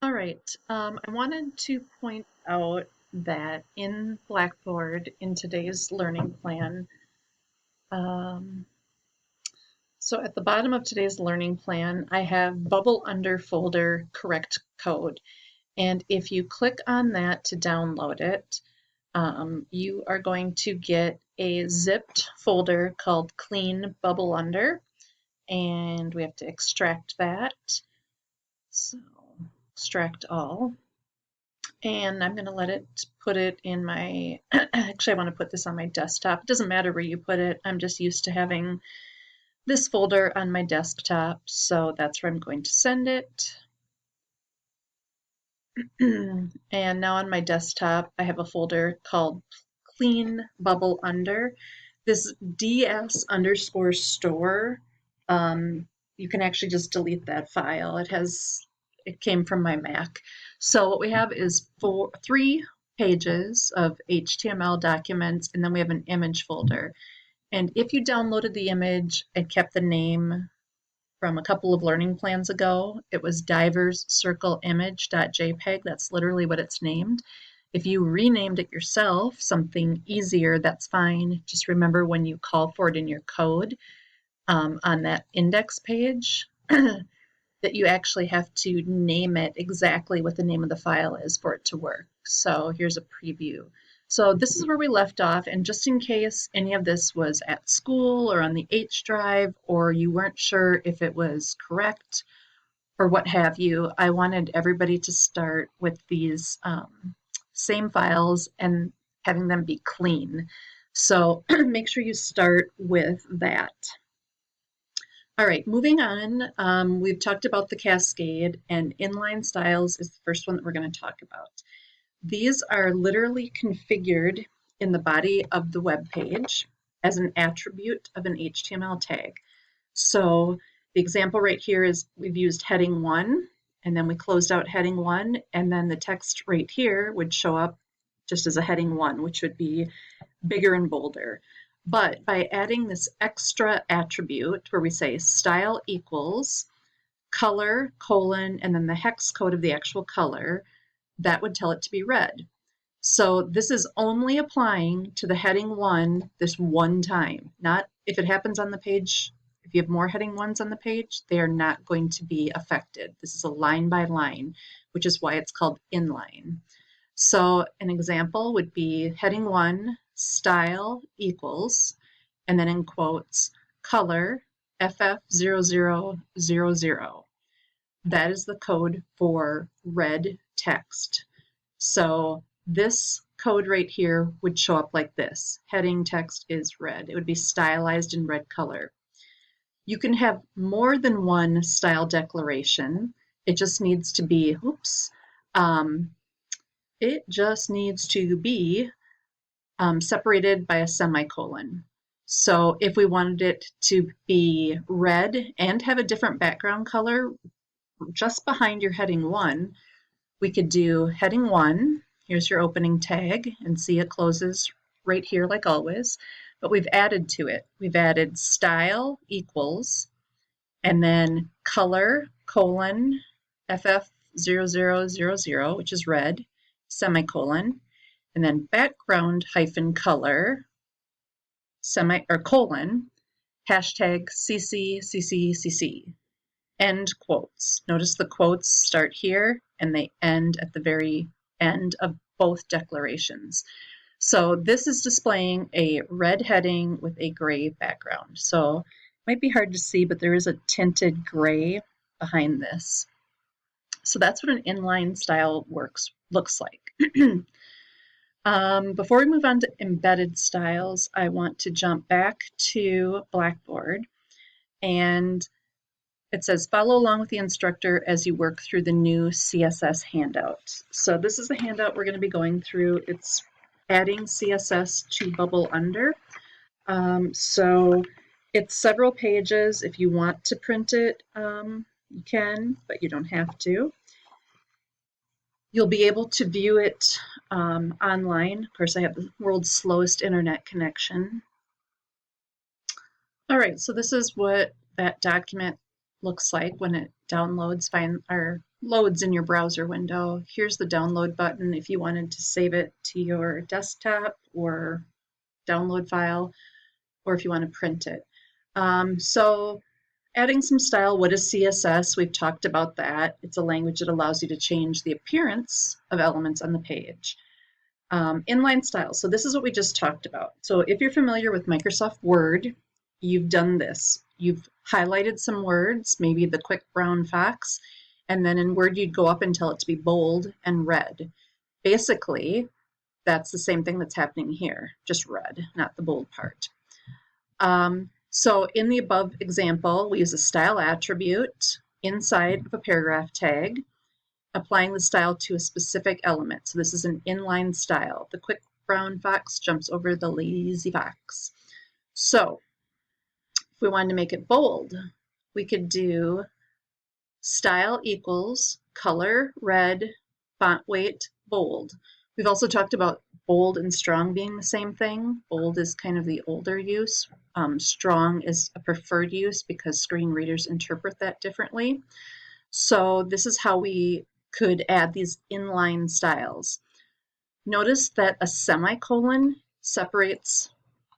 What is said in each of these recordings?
All right, I wanted to point out that in Blackboard, in today's learning plan, um, so at the bottom of today's learning plan, I have bubble under folder correct code. And if you click on that to download it, you are going to get a zipped folder called clean bubble under, and we have to extract that. So extract all. And I'm going to let it put it in my, actually I want to put this on my desktop. It doesn't matter where you put it. I'm just used to having this folder on my desktop, so that's where I'm going to send it. And now on my desktop, I have a folder called clean bubble under. This ds underscore store, you can actually just delete that file. It came from my Mac. So what we have is three pages of HTML documents, and then we have an image folder. And if you downloaded the image and kept the name from a couple of learning plans ago, it was diverscircleimage.jpg. That's literally what it's named. If you renamed it yourself, something easier, that's fine. Just remember when you call for it in your code on that index page, that you actually have to name it exactly what the name of the file is for it to work. So here's a preview. So this is where we left off, and just in case any of this was at school or on the H drive, or you weren't sure if it was correct or what have you, I wanted everybody to start with these same files and having them be clean. So make sure you start with that. All right, moving on, we've talked about the cascade, and inline styles is the first one that we're going to talk about. These are literally configured in the body of the web page as an attribute of an HTML tag. So the example right here is we've used heading 1, and then we closed out heading 1, and then the text right here would show up just as a heading 1, which would be bigger and bolder. But by adding this extra attribute where we say style equals color, colon, and then the hex code of the actual color, that would tell it to be red. So this is only applying to the heading 1 this one time. Not if it happens on the page, if you have more heading 1s on the page, they are not going to be affected. This is a line by line, which is why it's called inline. So an example would be heading 1, style equals, and then in quotes, color FF0000. That is the code for red text. So this code right here would show up like this. Heading text is red. It would be stylized in red color. You can have more than one style declaration. It just needs to be, separated by a semicolon. So if we wanted it to be red and have a different background color, just behind your heading 1, we could do heading 1. Here's your opening tag, and see it closes right here like always. But we've added to it. We've added style equals, and then color, colon, FF0000, which is red, semicolon, and then background hyphen color, colon, hashtag CC. End quotes. Notice the quotes start here and they end at the very end of both declarations. So this is displaying a red heading with a gray background. So it might be hard to see, but there is a tinted gray behind this. So that's what an inline style looks like. Before we move on to embedded styles, I want to jump back to Blackboard, and it says follow along with the instructor as you work through the new CSS handout. So this is the handout we're going to be going through. It's adding CSS to bubble under. So it's several pages. If you want to print it, you can, but you don't have to. You'll be able to view it online. Of course, I have the world's slowest internet connection. All right, so this is what that document looks like when it downloads or loads in your browser window. Here's the download button if you wanted to save it to your desktop or download file, or if you want to print it. So adding some style, what is CSS? We've talked about that. It's a language that allows you to change the appearance of elements on the page. Inline styles. So this is what we just talked about. So if you're familiar with Microsoft Word, you've done this. You've highlighted some words, maybe the quick brown fox, and then in Word you'd go up and tell it to be bold and red. Basically, that's the same thing that's happening here, just red, not the bold part. So in the above example, we use a style attribute inside of a paragraph tag, applying the style to a specific element. So this is an inline style. The quick brown fox jumps over the lazy fox. So if we wanted to make it bold, we could do style equals color red, font weight bold. We've also talked about bold and strong being the same thing. Bold is kind of the older use. Strong is a preferred use because screen readers interpret that differently. So this is how we could add these inline styles. Notice that a semicolon separates,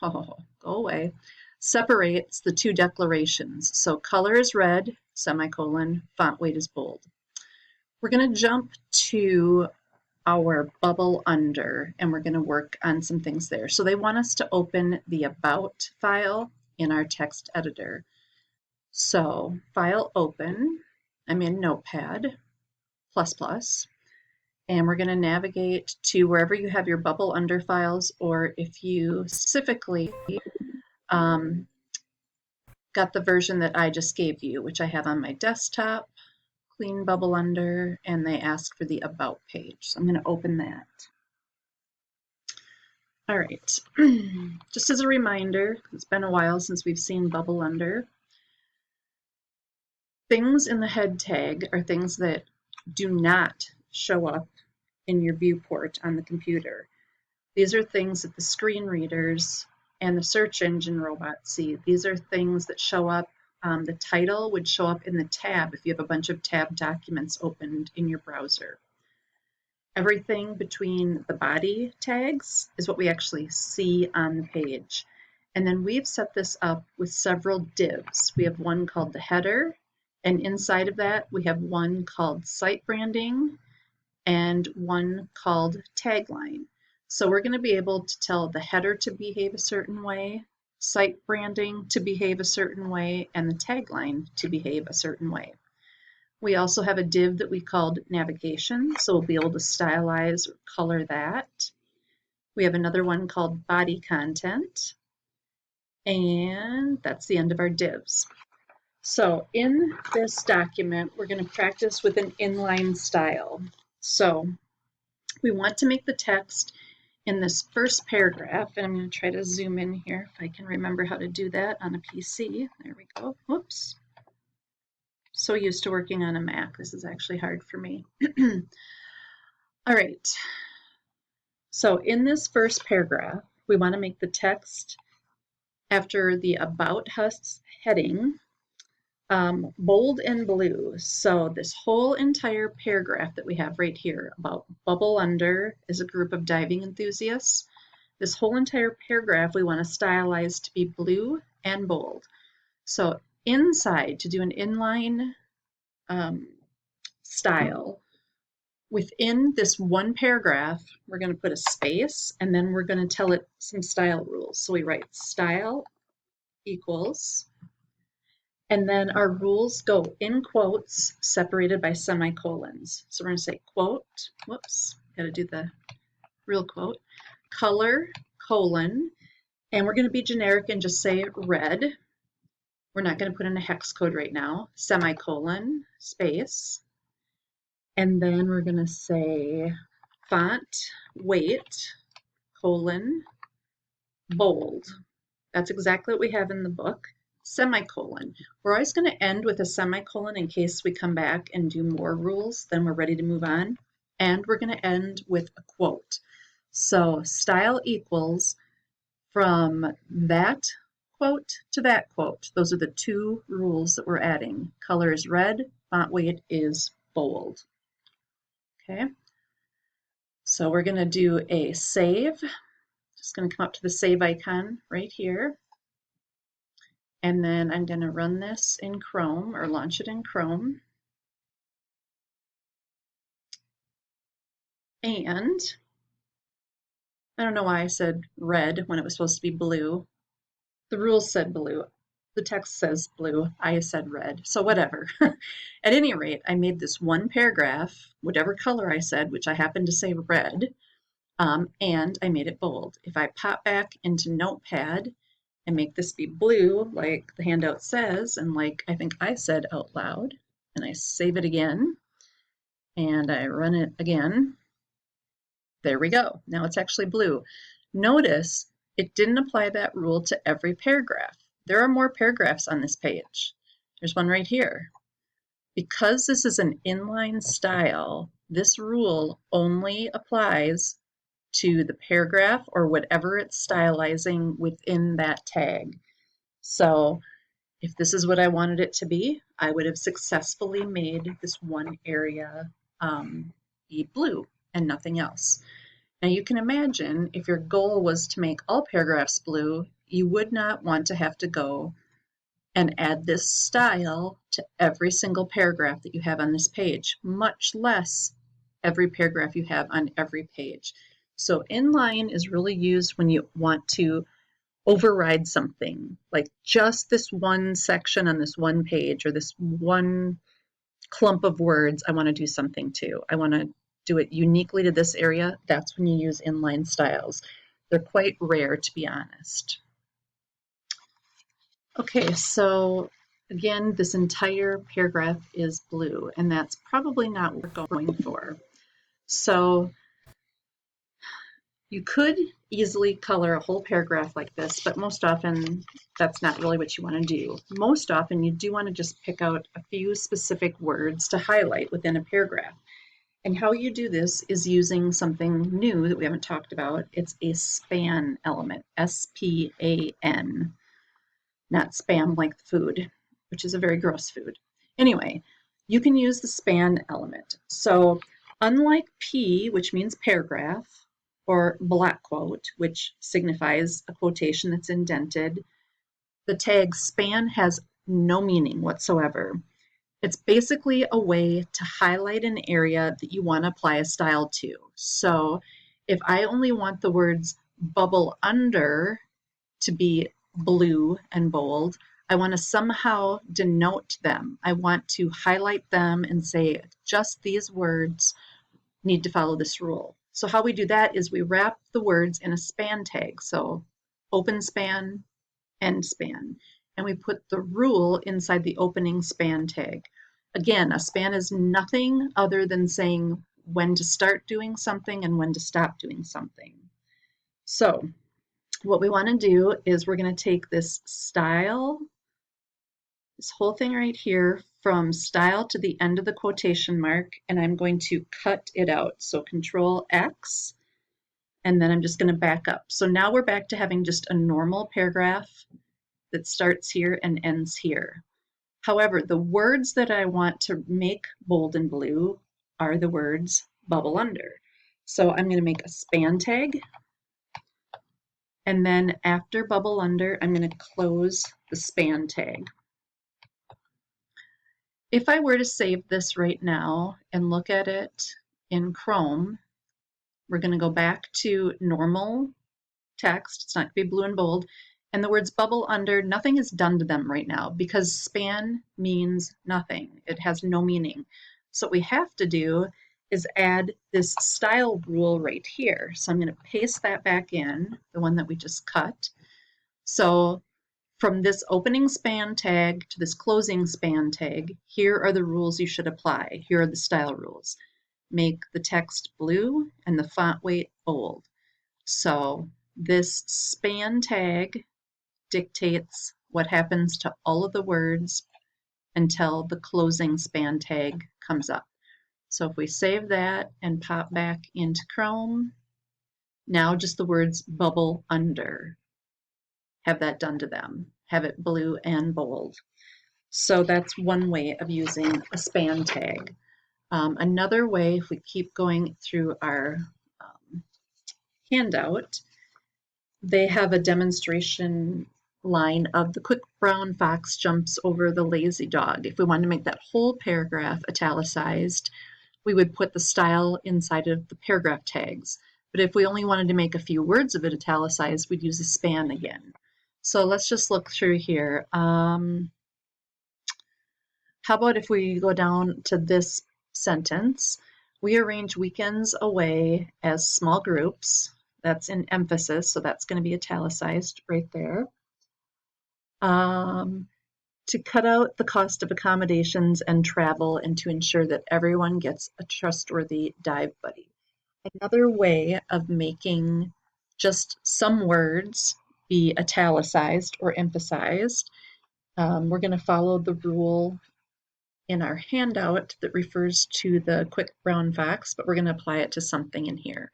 go away, separates the two declarations. So color is red, semicolon, font weight is bold. We're going to jump to our bubble under, and we're going to work on some things there. So they want us to open the about file in our text editor. So file open, I'm in Notepad, and we're going to navigate to wherever you have your bubble under files, or if you specifically got the version that I just gave you, which I have on my desktop, clean bubble under, and they ask for the about page. So I'm going to open that. All right, just as a reminder, it's been a while since we've seen bubble under. Things in the head tag are things that do not show up in your viewport on the computer. These are things that the screen readers and the search engine robots see. These are things that show up. The title would show up in the tab if you have a bunch of tab documents opened in your browser. Everything between the body tags is what we actually see on the page. And then we've set this up with several divs. We have one called the header, and inside of that we have one called site branding and one called tagline. So we're going to be able to tell the header to behave a certain way, site branding to behave a certain way, and the tagline to behave a certain way. We also have a div that we called navigation, so we'll be able to stylize or color that. We have another one called body content, and that's the end of our divs. So in this document, we're going to practice with an inline style. So we want to make the text in this first paragraph, and I'm going to try to zoom in here if I can remember how to do that on a PC. There we go. Whoops. So used to working on a Mac. This is actually hard for me. All right. So in this first paragraph, we want to make the text after the About Us heading bold and blue. So this whole entire paragraph that we have right here about Bubble Under is a group of diving enthusiasts. This whole entire paragraph we want to stylize to be blue and bold. So inside, to do an inline style, within this one paragraph, we're going to put a space, and then we're going to tell it some style rules. So we write style equals, and then our rules go in quotes separated by semicolons. So we're going to say quote, whoops, got to do the real quote, color, colon, and we're going to be generic and just say red. We're not going to put in a hex code right now, semicolon, space, and then we're going to say font, weight, colon, bold. That's exactly what we have in the book. Semicolon. We're always going to end with a semicolon in case we come back and do more rules, then we're ready to move on. And we're going to end with a quote. So style equals from that quote to that quote. Those are the two rules that we're adding. Color is red, font weight is bold. Okay, so we're going to do a save. Just going to come up to the save icon right here. And then I'm going to run this in Chrome or launch it in Chrome. And I don't know why I said red when it was supposed to be blue. The rules said blue. The text says blue. I said red. So whatever. At any rate, I made this one paragraph, whatever color I said, which I happened to say red, and I made it bold. If I pop back into Notepad and make this be blue, like the handout says, and like I think I said out loud, and I save it again, and I run it again, there we go. Now it's actually blue. Notice it didn't apply that rule to every paragraph. There are more paragraphs on this page. There's one right here. Because this is an inline style, this rule only applies to the paragraph or whatever it's stylizing within that tag. So if this is what I wanted it to be, I would have successfully made this one area be blue and nothing else. Now you can imagine if your goal was to make all paragraphs blue, you would not want to have to go and add this style to every single paragraph that you have on this page, much less every paragraph you have on every page. So inline is really used when you want to override something, like just this one section on this one page or this one clump of words I want to do something to. I want to do it uniquely to this area. That's when you use inline styles. They're quite rare, to be honest. Okay, so again, this entire paragraph is blue, and that's probably not what we're going for. So you could easily color a whole paragraph like this, but most often that's not really what you want to do. Most often you do want to just pick out a few specific words to highlight within a paragraph. And how you do this is using something new that we haven't talked about. It's a span element, S-P-A-N, not spam like the food, which is a very gross food. Anyway, you can use the span element. So unlike P, which means paragraph, or block quote, which signifies a quotation that's indented, the tag span has no meaning whatsoever. It's basically a way to highlight an area that you want to apply a style to. So if I only want the words bubble under to be blue and bold, I want to somehow denote them. I want to highlight them and say just these words need to follow this rule. So how we do that is we wrap the words in a span tag. So open span, end span. And we put the rule inside the opening span tag. Again, a span is nothing other than saying when to start doing something and when to stop doing something. So what we want to do is we're going to take this style, this whole thing right here, from style to the end of the quotation mark, and I'm going to cut it out. So Control X, and then I'm just going to back up. So now we're back to having just a normal paragraph that starts here and ends here. However, the words that I want to make bold and blue are the words bubble under. So I'm going to make a span tag, and then after bubble under, I'm going to close the span tag. If I were to save this right now and look at it in Chrome, we're going to go back to normal text. It's not going to be blue and bold. And the words bubble under, nothing is done to them right now because span means nothing. It has no meaning. So what we have to do is add this style rule right here. So I'm going to paste that back in, the one that we just cut. So from this opening span tag to this closing span tag, here are the rules you should apply. Here are the style rules. Make the text blue and the font weight bold. So this span tag dictates what happens to all of the words until the closing span tag comes up. So if we save that and pop back into Chrome, now just the words bubble under have that done to them, have it blue and bold. So that's one way of using a span tag. Another way, if we keep going through our handout, they have a demonstration line of the quick brown fox jumps over the lazy dog. If we wanted to make that whole paragraph italicized, we would put the style inside of the paragraph tags. But if we only wanted to make a few words of it italicized, we'd use a span again. So let's just look through here. How about if we go down to this sentence? We arrange weekends away as small groups. That's in emphasis, so that's going to be italicized right there. To cut out the cost of accommodations and travel and to ensure that everyone gets a trustworthy dive buddy. Another way of making just some words be italicized or emphasized, we're going to follow the rule in our handout that refers to the quick brown fox, but we're going to apply it to something in here.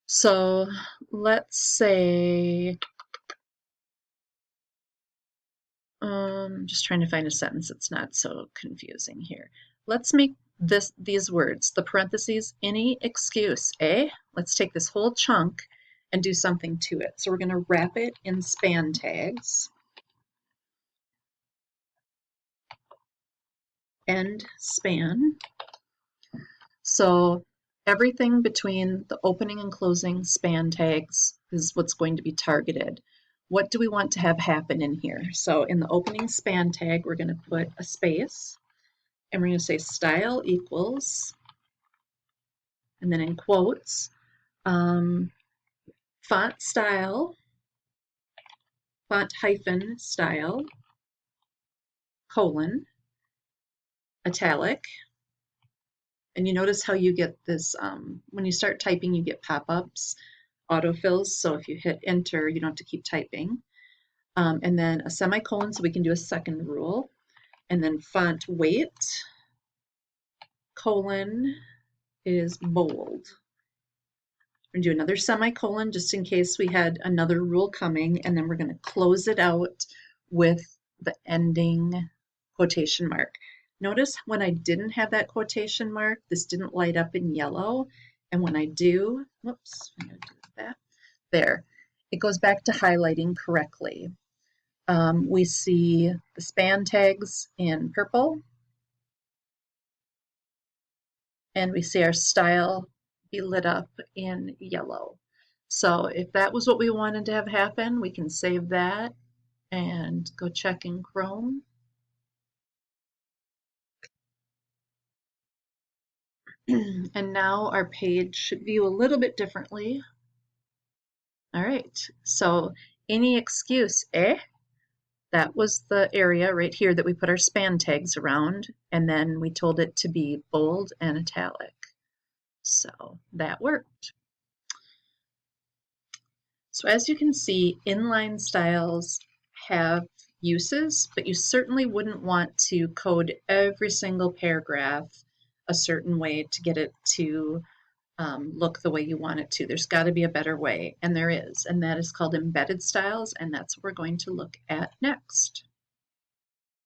So let's say, just trying to find a sentence that's not so confusing here. Let's make these words, the parentheses, any excuse, eh? Let's take this whole chunk and do something to it. So we're going to wrap it in span tags. End span. So everything between the opening and closing span tags is what's going to be targeted. What do we want to have happen in here? So in the opening span tag, we're going to put a space, and we're going to say style equals, and then in quotes, font style, font hyphen style, colon, italic. And you notice how you get this, when you start typing, you get pop-ups, autofills. So if you hit enter, you don't have to keep typing. And then a semicolon, so we can do a second rule. And then font weight, colon, is bold. We're going to do another semicolon just in case we had another rule coming, and then we're going to close it out with the ending quotation mark. Notice when I didn't have that quotation mark, this didn't light up in yellow, and when I do, whoops, I'm going to do that, there, it goes back to highlighting correctly. We see the span tags in purple, and we see our style be lit up in yellow. So if that was what we wanted to have happen, we can save that and go check in Chrome. And now our page should view a little bit differently. All right, so any excuse, eh? That was the area right here that we put our span tags around, and then we told it to be bold and italic. So that worked. So as you can see, inline styles have uses, but you certainly wouldn't want to code every single paragraph a certain way to get it to look the way you want it to. There's got to be a better way, and there is, and that is called embedded styles, and that's what we're going to look at next.